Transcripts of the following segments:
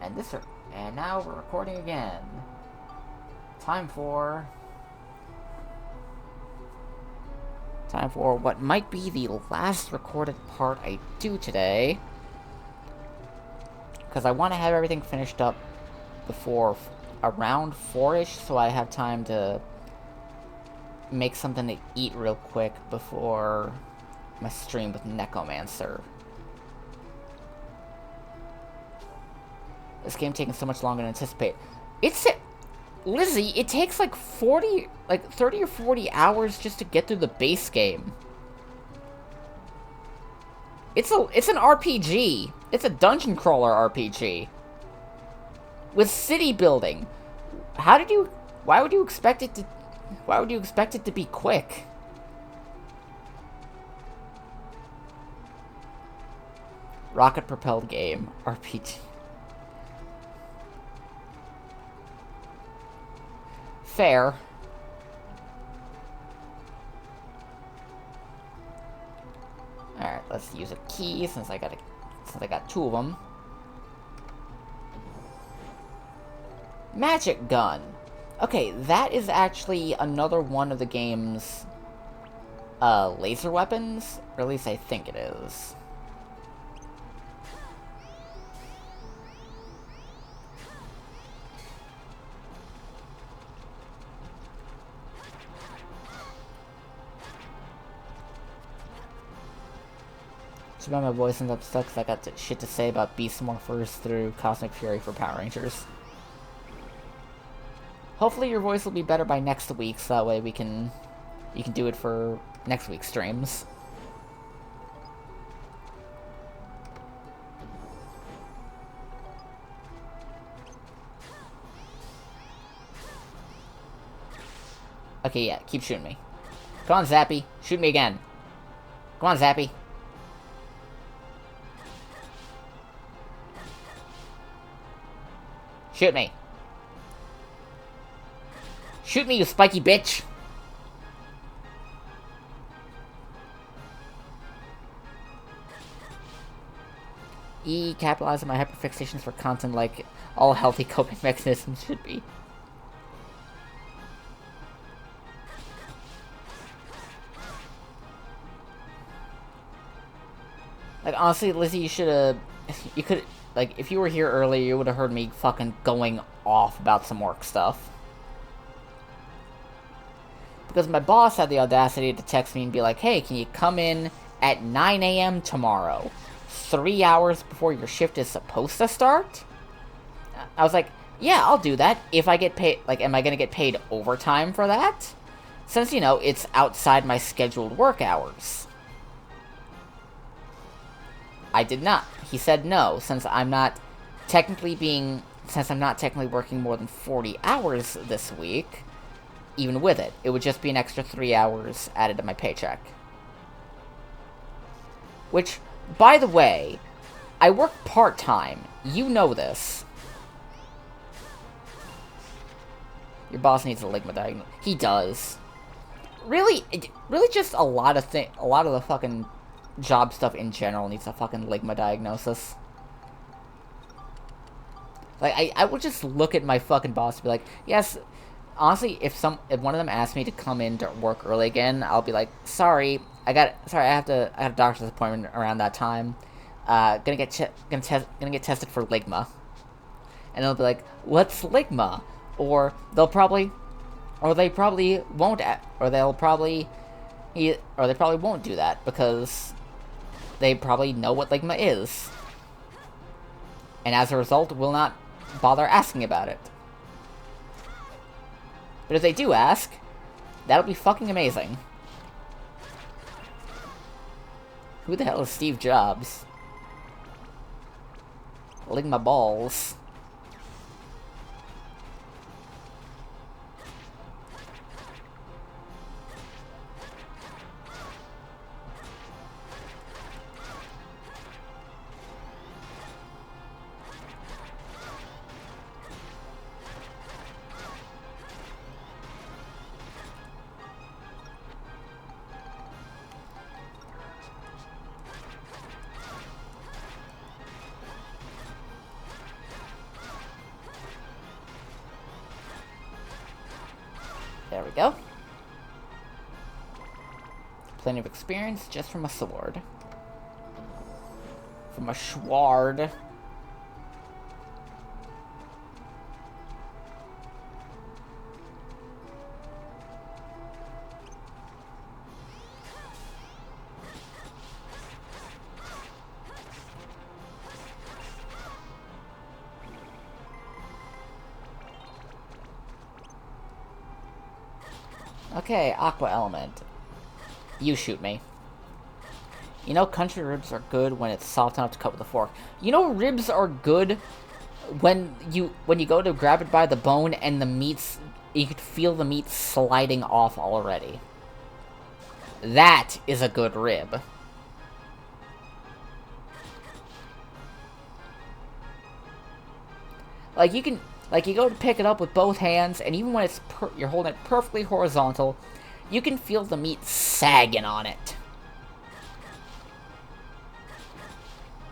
And this, and now we're recording again. Time for what might be the last recorded part I do today. Because I want to have everything finished up before around 4-ish, so I have time to make something to eat real quick before my stream with Necromancer. This game taking so much longer than anticipated. Lizzie, it takes like 30 or 40 hours just to get through the base game. It's an RPG. It's a dungeon crawler RPG. With city building. Why would you expect it to be quick? Rocket propelled game RPG. Fair. Alright, let's use a key since I got two of them. Magic gun. Okay, that is actually another one of the game's laser weapons, or at least I think it is. Too bad my voice ends up stuck because I got shit to say about Beast Morphers through Cosmic Fury for Power Rangers. Hopefully your voice will be better by next week, so that way you can do it for next week's streams. Okay, yeah, keep shooting me. Come on, Zappy. Shoot me again. Come on, Zappy. Shoot me. Shoot me, you spiky bitch! Capitalize on my hyperfixations for content like all healthy coping mechanisms should be. Like, honestly, Lizzie, you could, like, if you were here earlier, you would have heard me fucking going off about some work stuff. Because my boss had the audacity to text me and be like, hey, can you come in at 9 a.m. tomorrow? 3 hours before your shift is supposed to start? I was like, yeah, I'll do that. If I get paid, like, am I gonna get paid overtime for that? Since, you know, it's outside my scheduled work hours. I did not. He said no, since I'm not technically working more than 40 hours this week. Even with it, it would just be an extra 3 hours added to my paycheck. Which, by the way, I work part-time. You know this. Your boss needs a Ligma diagnosis. He does. Really just a lot of the fucking job stuff in general needs a fucking Ligma diagnosis. Like, I would just look at my fucking boss and be like, yes... Honestly, if one of them asks me to come in to work early again, I'll be like, sorry, I have a doctor's appointment around that time. Gonna get tested for Ligma. And they'll be like, what's Ligma? Or they probably won't do that because they probably know what Ligma is. And as a result, will not bother asking about it. But if they do ask, that'll be fucking amazing. Who the hell is Steve Jobs? Ligma balls. There we go. Plenty of experience just from a sword. From a sword. Okay, Aqua Element. You shoot me. You know country ribs are good when it's soft enough to cut with a fork. You know ribs are good when you go to grab it by the bone and the meat's... You could feel the meat sliding off already. That is a good rib. Like, you can... Like, you go to pick it up with both hands, and even when it's you're holding it perfectly horizontal, you can feel the meat sagging on it.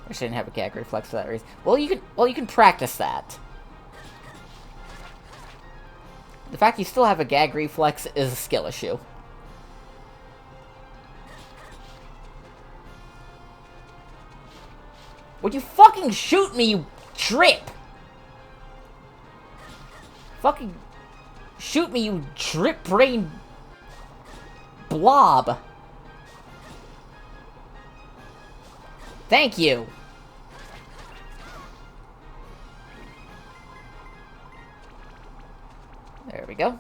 I shouldn't have a gag reflex for that reason. Well, you can practice that. The fact you still have a gag reflex is a skill issue. Would you fucking shoot me, you drip? Fucking shoot me, you drip brain blob. Thank you. There we go.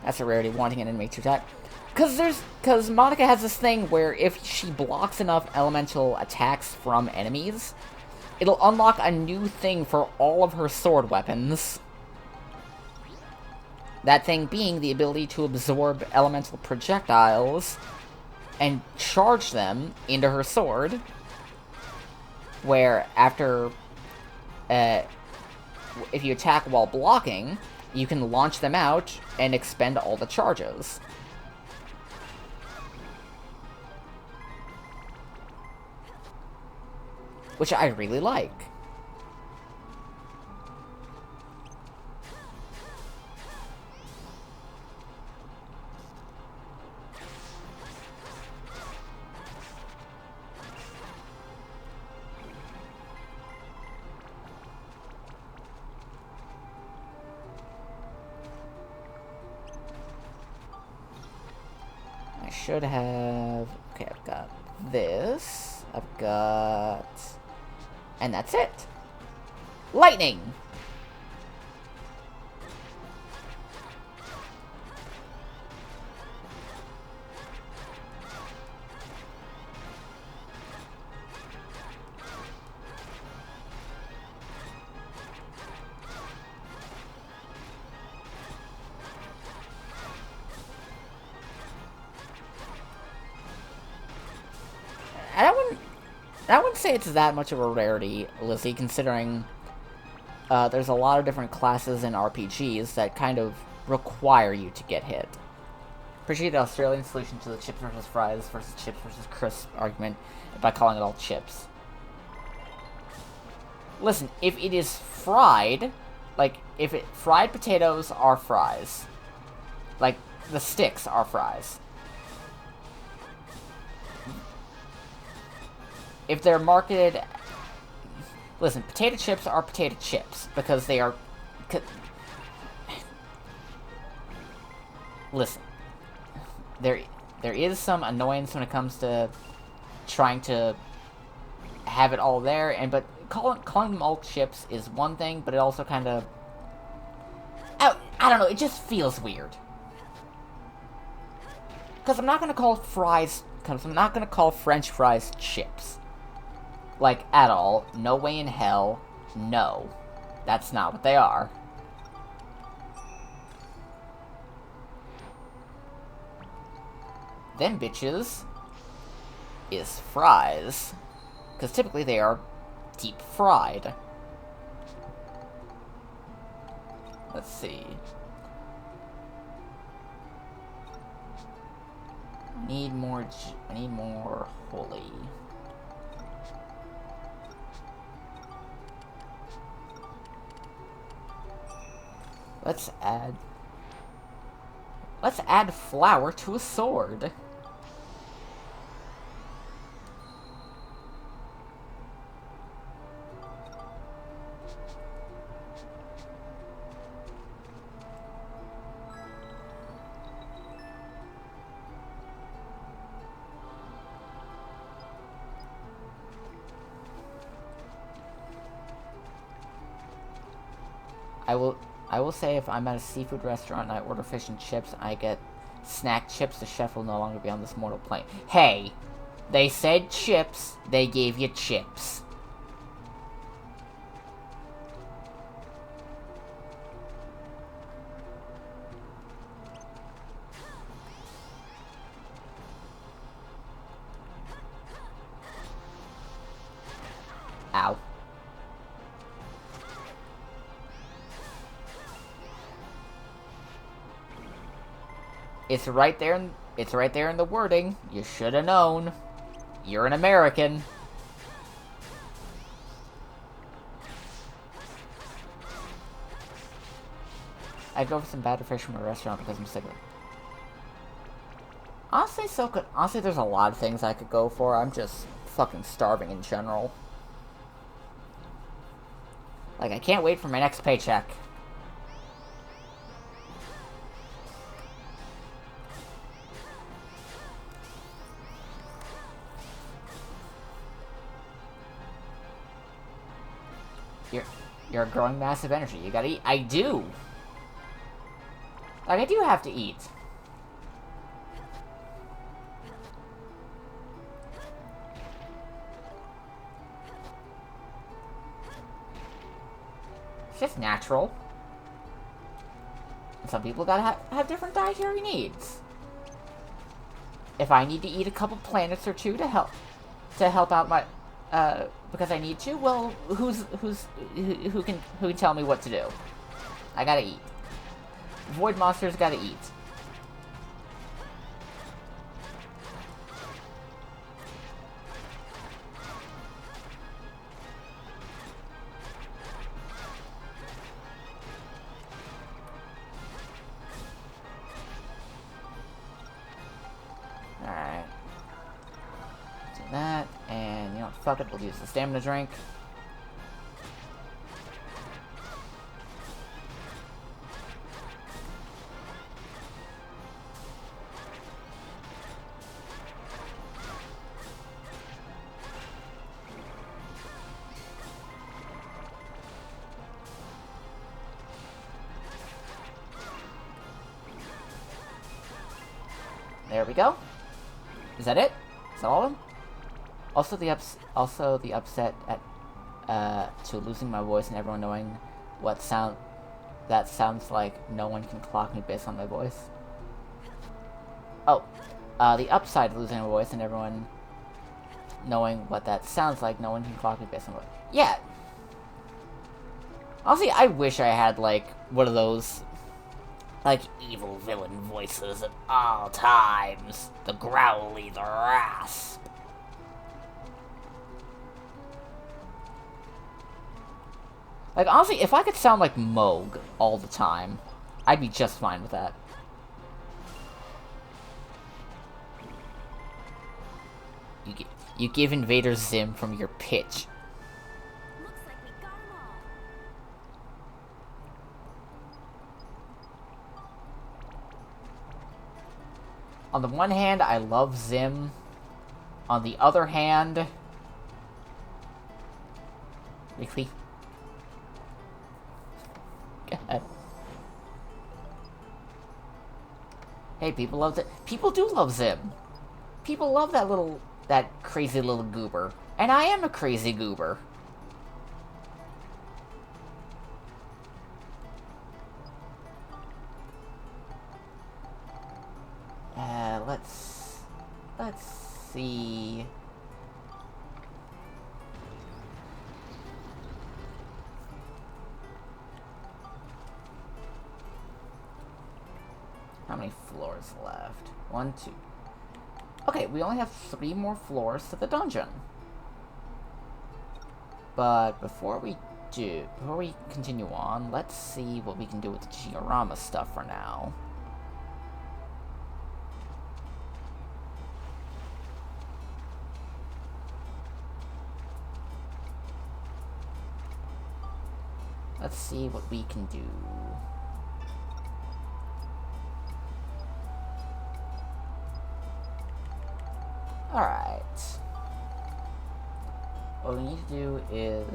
That's a rarity, wanting an enemy to attack. Because Monika has this thing where if she blocks enough elemental attacks from enemies, it'll unlock a new thing for all of her sword weapons. That thing being the ability to absorb elemental projectiles and charge them into her sword, where after, if you attack while blocking, you can launch them out and expend all the charges. Which I really like. I should have... Okay, I've got this. I've got... And that's it. Lightning! I wouldn't say it's that much of a rarity, Lizzie, considering there's a lot of different classes in RPGs that kind of require you to get hit. Appreciate the Australian solution to the chips versus fries versus chips versus crisp argument by calling it all chips. Listen, if it is fried, like, fried potatoes are fries. Like, the sticks are fries. If they're marketed... Listen, potato chips are potato chips, because they are... Listen. There is some annoyance when it comes to trying to have it all there, but calling them all chips is one thing, but it also kind of... I don't know, it just feels weird. Because I'm not going to call fries... Because I'm not going to call French fries chips. Like, at all. No way in hell. No. That's not what they are. Them bitches is fries. Because typically they are deep fried. Let's see. Need more. I need more holy. Let's add flour to a sword. I will say if I'm at a seafood restaurant and I order fish and chips, I get snack chips, the chef will no longer be on this mortal plane. Hey, they said chips, they gave you chips. Ow. It's right there in the wording. You should have known. You're an American. I'd go for some batter fish from a restaurant because I'm sick of it. Honestly, there's a lot of things I could go for. I'm just fucking starving in general. Like, I can't wait for my next paycheck. You're a growing mass of energy. You gotta eat. I do! Like, I do have to eat. It's just natural. Some people gotta have different dietary needs. If I need to eat a couple planets or two to help out my because I need to, well, who can tell me what to do? I gotta eat. Void monsters gotta eat. Alright. Do that, and you know what, fuck it, we'll use the stamina drink. There we go. Is that it? Is that all of them? Also the upset at to losing my voice and everyone knowing what that sounds like. No one can clock me based on my voice. Oh, the upside of losing my voice and everyone knowing what that sounds like. No one can clock me based on what. Yeah. Honestly, I wish I had like one of those. Like, evil villain voices at all times. The growly, the rasp. Like, honestly, if I could sound like Moog all the time, I'd be just fine with that. You give Invader Zim from your pitch. On the one hand, I love Zim. On the other hand... Really? God. Hey, people love it. People do love Zim. People love that crazy little goober. And I am a crazy goober. Let's see. How many floors left? 1, 2. Okay, we only have 3 more floors to the dungeon. But before we continue on, let's see what we can do with the Giorama stuff for now. Let's see what we can do. Alright. What we need to do is...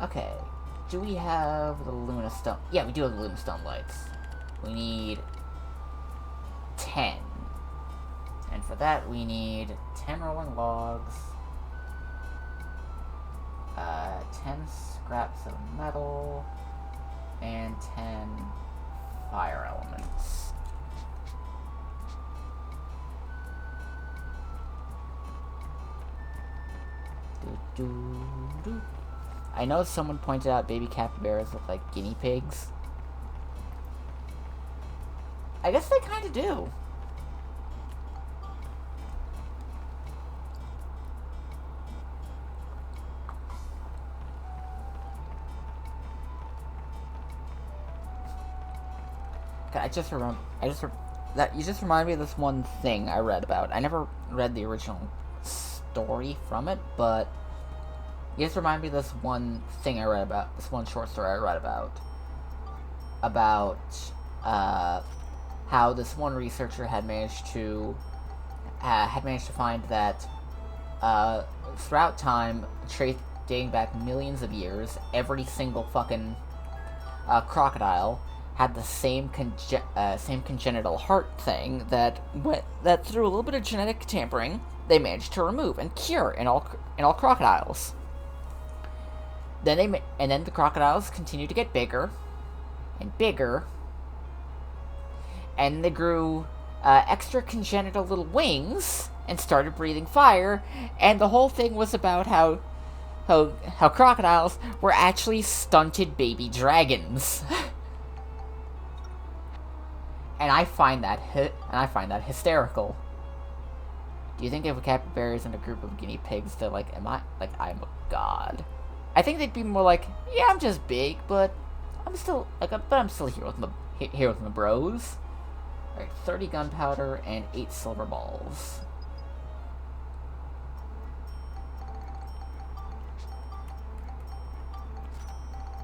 Okay. Do we have the Luna Stone? Yeah, we do have the Luna Stone lights. We need 10. And for that, we need 10 rolling logs, 10 scraps of metal, and 10 fire elements. I know someone pointed out baby capybaras look like guinea pigs. I guess they kind of do. You just reminded me of this one thing I read about. I never read the original story from it, but you just reminded me of this one thing I read about, this one short story I read about how this one researcher had managed to find that throughout time, dating back millions of years, every single fucking crocodile had the same congenital heart thing that through a little bit of genetic tampering they managed to remove and cure in all crocodiles. Then the crocodiles continued to get bigger and bigger, and they grew extra congenital little wings and started breathing fire. And the whole thing was about how crocodiles were actually stunted baby dragons. And I find that hysterical. Do you think if a capybara is in a group of guinea pigs, they're like, I'm a god? I think they'd be more like, yeah, I'm just big, but I'm still here with my bros. Alright, 30 gunpowder and 8 silver balls.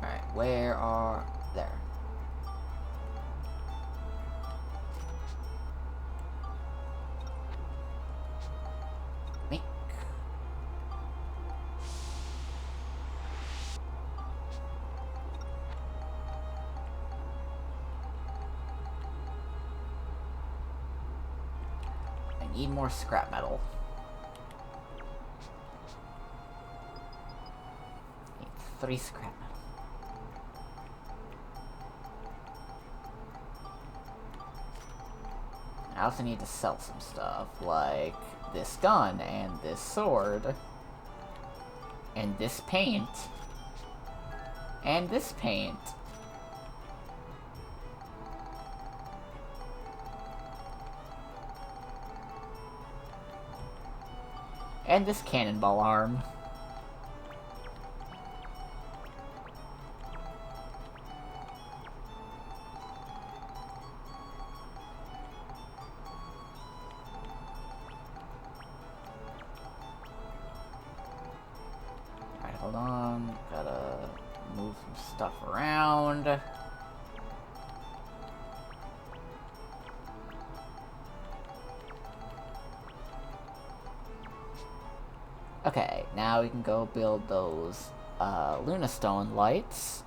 Alright, there. Need more scrap metal. Need 3 scrap metal. I also need to sell some stuff, like this gun, and this sword, and this paint, and this paint. And this cannonball arm. Alright, hold on. Gotta move some stuff around. Okay, now we can go build those Luna Stone lights.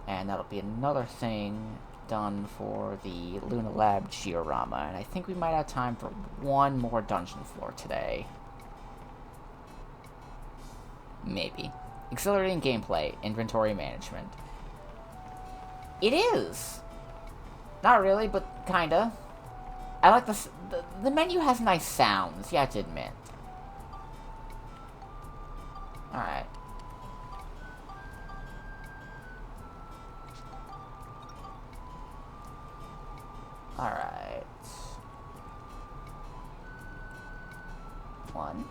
And that'll be another thing done for the Luna Lab Giorama. And I think we might have time for one more dungeon floor today. Maybe. Accelerating gameplay, inventory management. It is! Not really, but kinda. I like this. The menu has nice sounds, you have to admit. Alright. Alright. 1,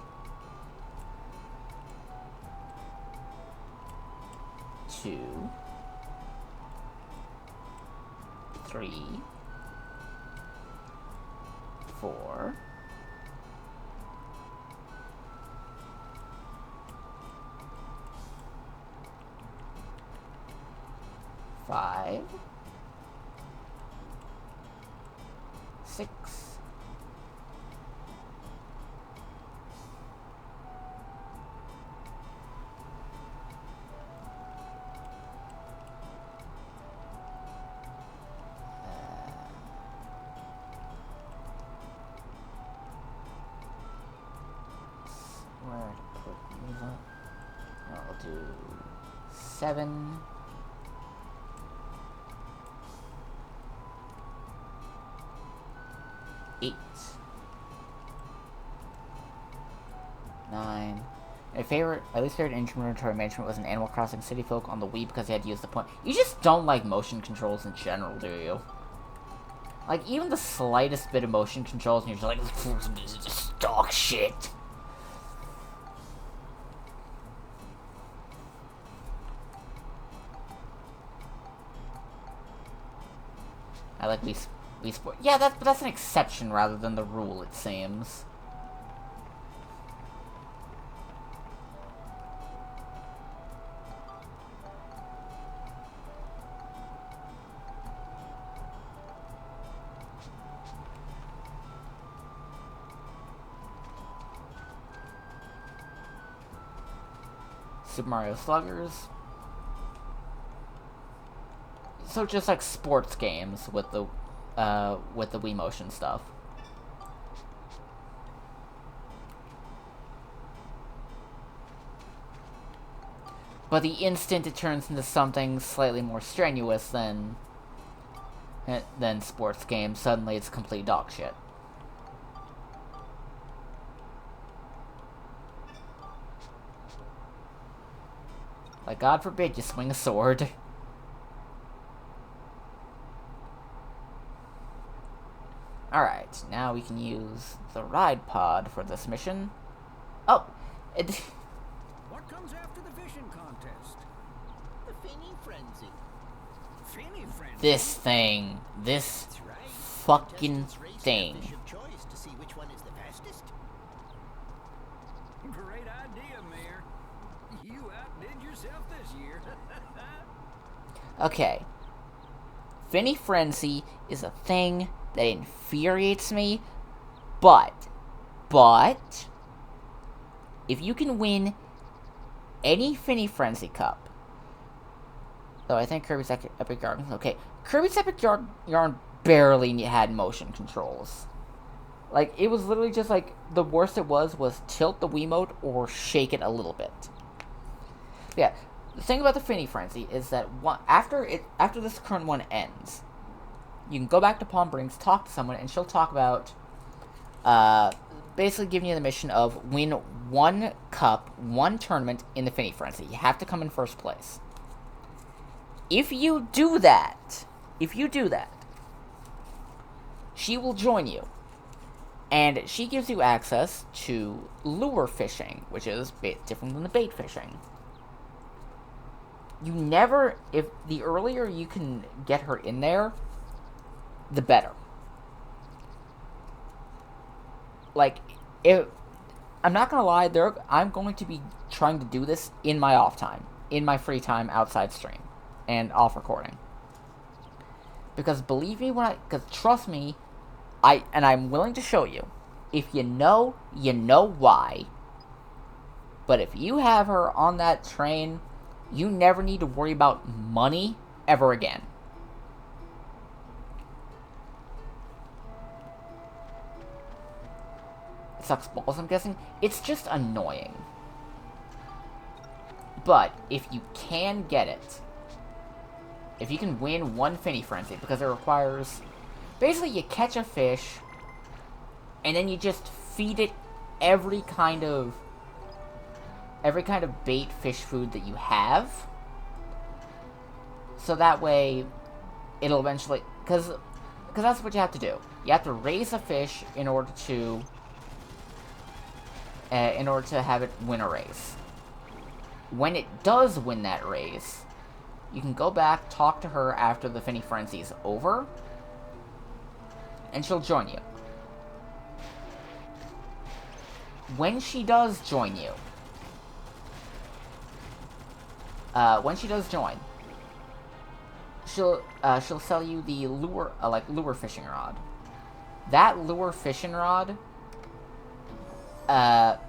2, 3, 4, 5, 6, 7, 8, 9. My least favorite inventory management was in Animal Crossing City Folk on the Wii because you had to use the point. You just don't like motion controls in general, do you? Like, even the slightest bit of motion controls, and you're just like, this is just dog shit. I like Wii Sport. Yeah, that's an exception rather than the rule, it seems. Super Mario Sluggers. So just like sports games with the Wii Motion stuff. But the instant it turns into something slightly more strenuous than sports games, suddenly it's complete dog shit. Like, God forbid you swing a sword. Alright, now we can use the ride pod for this mission. Oh! What comes after the fishing contest? The Finny Frenzy. Finny Frenzy? This thing. This That's right. fucking Contestants race thing. their fish of choice to see which one is the fastest. Great idea, Mayor. You outdid yourself this year. Okay. Finny Frenzy is a thing that infuriates me, but, if you can win any Finny Frenzy Cup, though I think Kirby's Epic Yarn, okay, Kirby's Epic Yarn barely had motion controls. Like, it was literally just like, the worst it was tilt the Wiimote or shake it a little bit. Yeah, the thing about the Finny Frenzy is that after this current one ends, you can go back to Palm Springs, talk to someone, and she'll talk about, basically giving you the mission of win one cup, one tournament in the Finny Frenzy. You have to come in first place. If you do that, she will join you. And she gives you access to lure fishing, which is different than the bait fishing. If the earlier you can get her in there, the better. Like, I'm not gonna lie, I'm going to be trying to do this in my off time, in my free time outside stream, and off recording. Because believe me because trust me, I'm willing to show you. If you know why. But if you have her on that train, you never need to worry about money ever again. It sucks balls, I'm guessing. It's just annoying. But if you can get it, if you can win one Finny Frenzy, because it requires... Basically, you catch a fish, and then you just feed it every kind of bait fish food that you have. So that way, it'll eventually... Because because that's what you have to do. You have to raise a fish in order to have it win a race. When it does win that race, you can go back, talk to her after the Finny Frenzy is over, and she'll join you. When she does join you, she'll sell you the lure fishing rod. That lure fishing rod,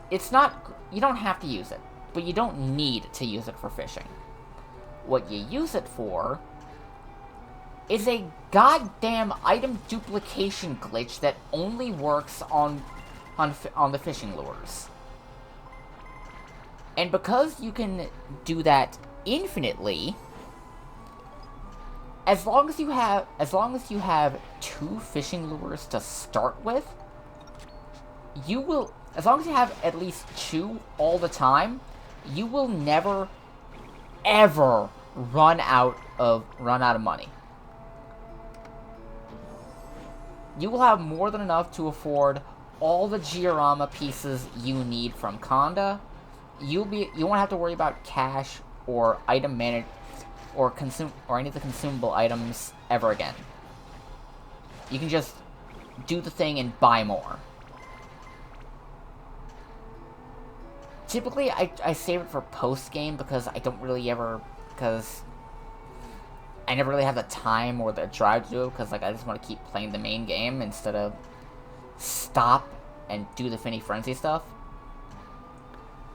it's not, you don't have to use it, but you don't need to use it for fishing. What you use it for is a goddamn item duplication glitch that only works on the fishing lures. And because you can do that infinitely, as long as you have 2 fishing lures to start with, you will, as long as you have at least 2 all the time, you will never ever run out of money. You will have more than enough to afford all the Giorama pieces you need from Conda. You won't have to worry about cash or item manage or any of the consumable items ever again. You can just do the thing and buy more. Typically, I save it for post-game because I don't really ever, because I never really have the time or the drive to do it, because, like, I just want to keep playing the main game instead of stop and do the Finny Frenzy stuff.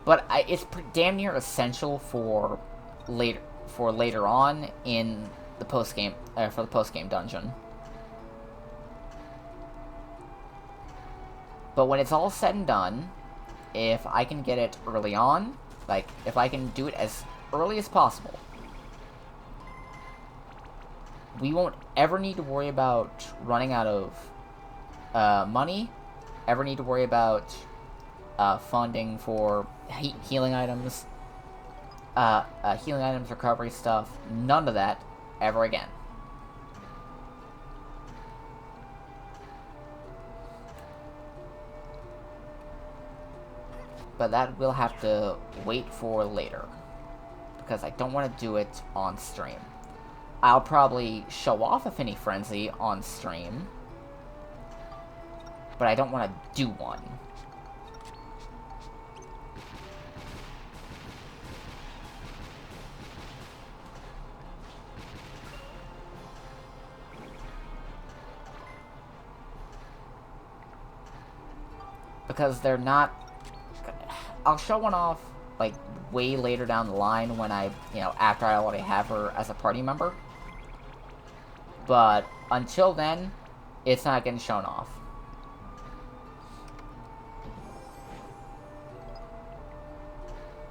But it's damn near essential for later on in the post-game, for the post-game dungeon. But when it's all said and done, if I can get it early on, like, if I can do it as early as possible, we won't ever need to worry about running out of money, ever need to worry about funding for healing items, recovery stuff, none of that ever again. But that will have to wait for later, because I don't want to do it on stream. I'll probably show off a Finny Frenzy on stream, but I don't want to do one. Because they're not... I'll show one off, like, way later down the line when after I already have her as a party member. But until then, it's not getting shown off.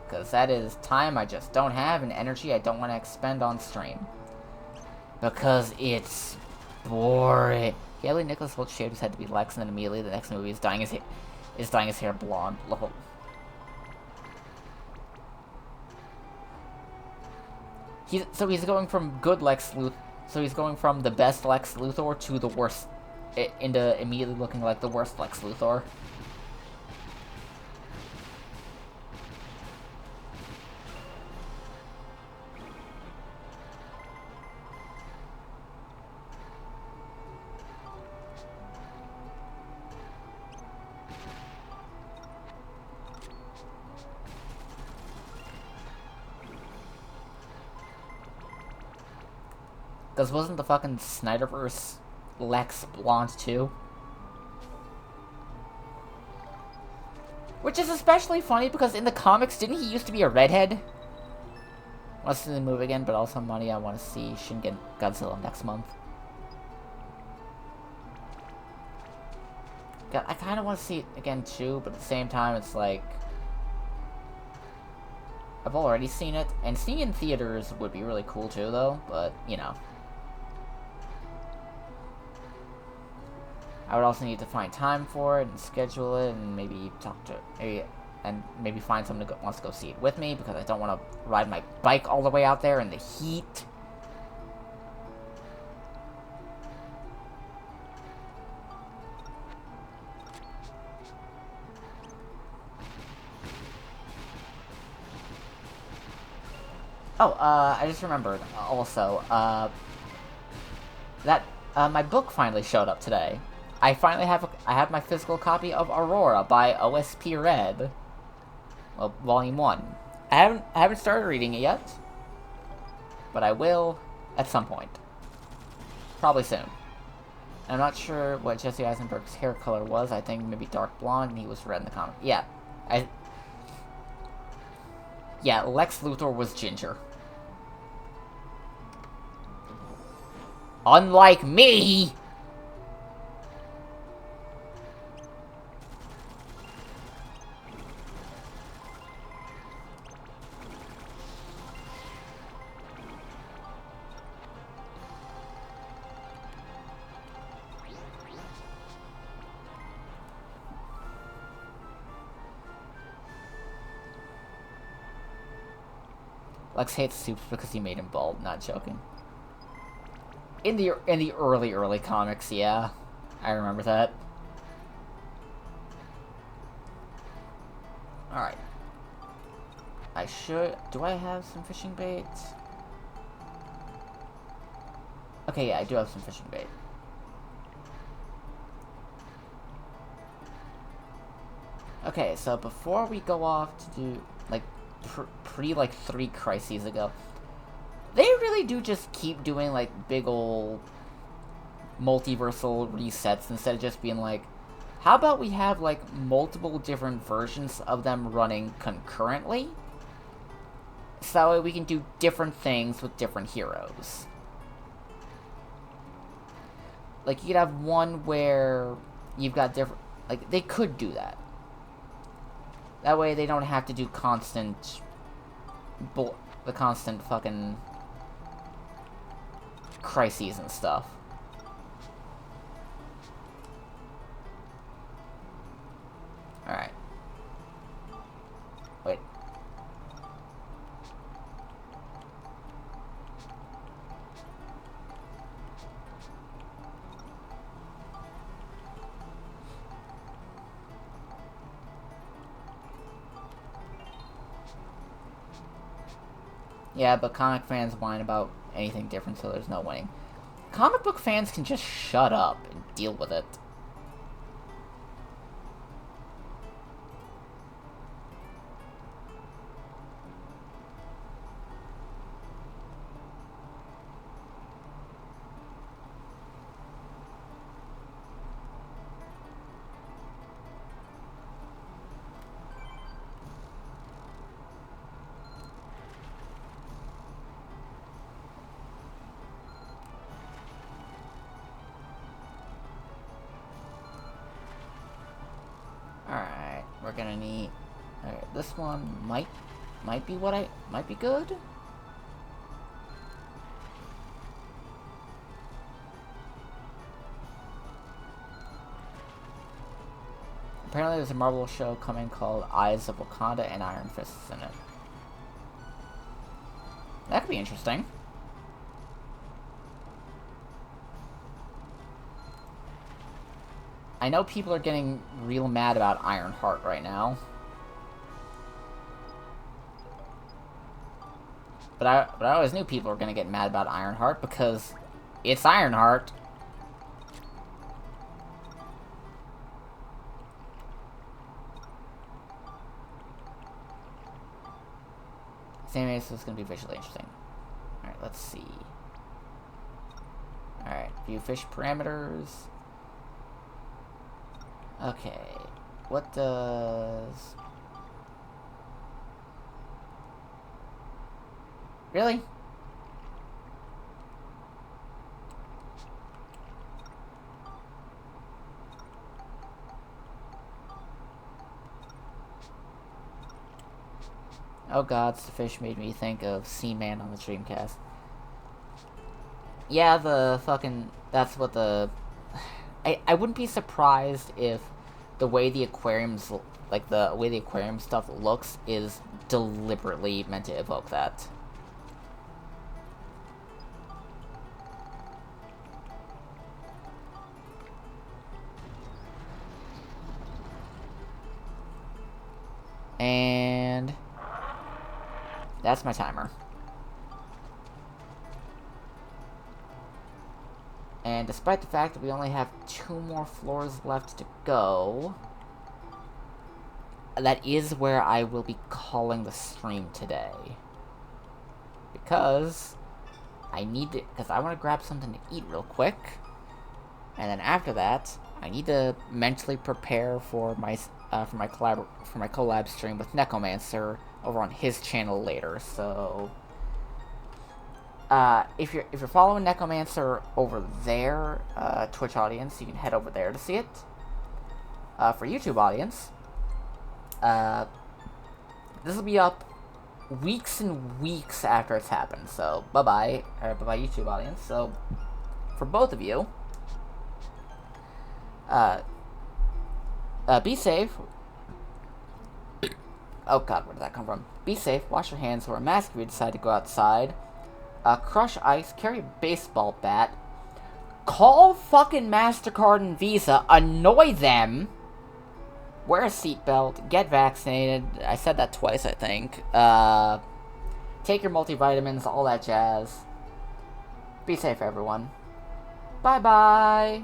Because that is time I just don't have and energy I don't want to expend on stream. Because it's boring. Haley Nicholas Holt shaved his head to be Lex, and then immediately the next movie is dyeing his hair blonde. Lol. So he's going from good Lex Luthor. So he's going from the best Lex Luthor to the worst, into immediately looking like the worst Lex Luthor. Because wasn't the fucking Snyderverse Lex blonde too? Which is especially funny because in the comics, didn't he used to be a redhead? I want to see the movie again, but also money I want to see Shin Godzilla next month. God, I kind of want to see it again too, but at the same time, it's like... I've already seen it, and seeing it in theaters would be really cool too, though, but, you know. I would also need to find time for it and schedule it and maybe maybe find someone who wants to go see it with me because I don't want to ride my bike all the way out there in the heat. Oh, I just remembered, also, that, my book finally showed up today. I finally I have my physical copy of Aurora by OSP Red. Well, Volume 1. I haven't started reading it yet, but I will at some point. Probably soon. I'm not sure what Jesse Eisenberg's hair color was. I think maybe dark blonde, and he was red in the comic. Yeah. Yeah, Lex Luthor was ginger. Unlike me! Lex hates Supes because he made him bald, not joking. In the early comics, yeah. I remember that. Alright. Do I have some fishing bait? Okay, yeah, I do have some fishing bait. Okay, so before we go off to do, like, like 3 crises ago, they really do just keep doing, like, big ol' multiversal resets instead of just being like, how about we have, like, multiple different versions of them running concurrently? So that way we can do different things with different heroes. Like, you could have one where you've got different... Like, they could do that. That way they don't have to do constant... the constant fucking... crises and stuff. Alright. Wait. Yeah, but comic fans whine about anything different, so there's no winning. Comic book fans can just shut up and deal with it. Alright, we're gonna need... Alright, this one might be might be good? Apparently there's a Marvel show coming called Eyes of Wakanda and Iron Fists in it. That could be interesting. I know people are getting real mad about Ironheart right now. But I always knew people were gonna get mad about Ironheart because it's Ironheart. Same way, so it's gonna be visually interesting. Alright, let's see. Alright, view fish parameters. Okay, what does... Really? Oh god, the fish made me think of Seaman on the Dreamcast. Yeah, the fucking... That's what the... I wouldn't be surprised if the way the aquariums... Like, the way the aquarium stuff looks is deliberately meant to evoke that. And... That's my timer. And despite the fact that we only have 2 more floors left to go, that is where I will be calling the stream today. Because I want to grab something to eat real quick. And then after that, I need to mentally prepare for my collab stream with Necromancer over on his channel later. So if you're following Necromancer over there, Twitch audience, you can head over there to see it. For YouTube audience, this will be up weeks and weeks after it's happened. So bye-bye YouTube audience. So for both of you, be safe. Oh god, where did that come from? Be safe, wash your hands, wear a mask if you decide to go outside. Crush ice, carry a baseball bat. Call fucking MasterCard and Visa, annoy them. Wear a seatbelt, get vaccinated. I said that twice, I think. Take your multivitamins, all that jazz. Be safe, everyone. Bye-bye.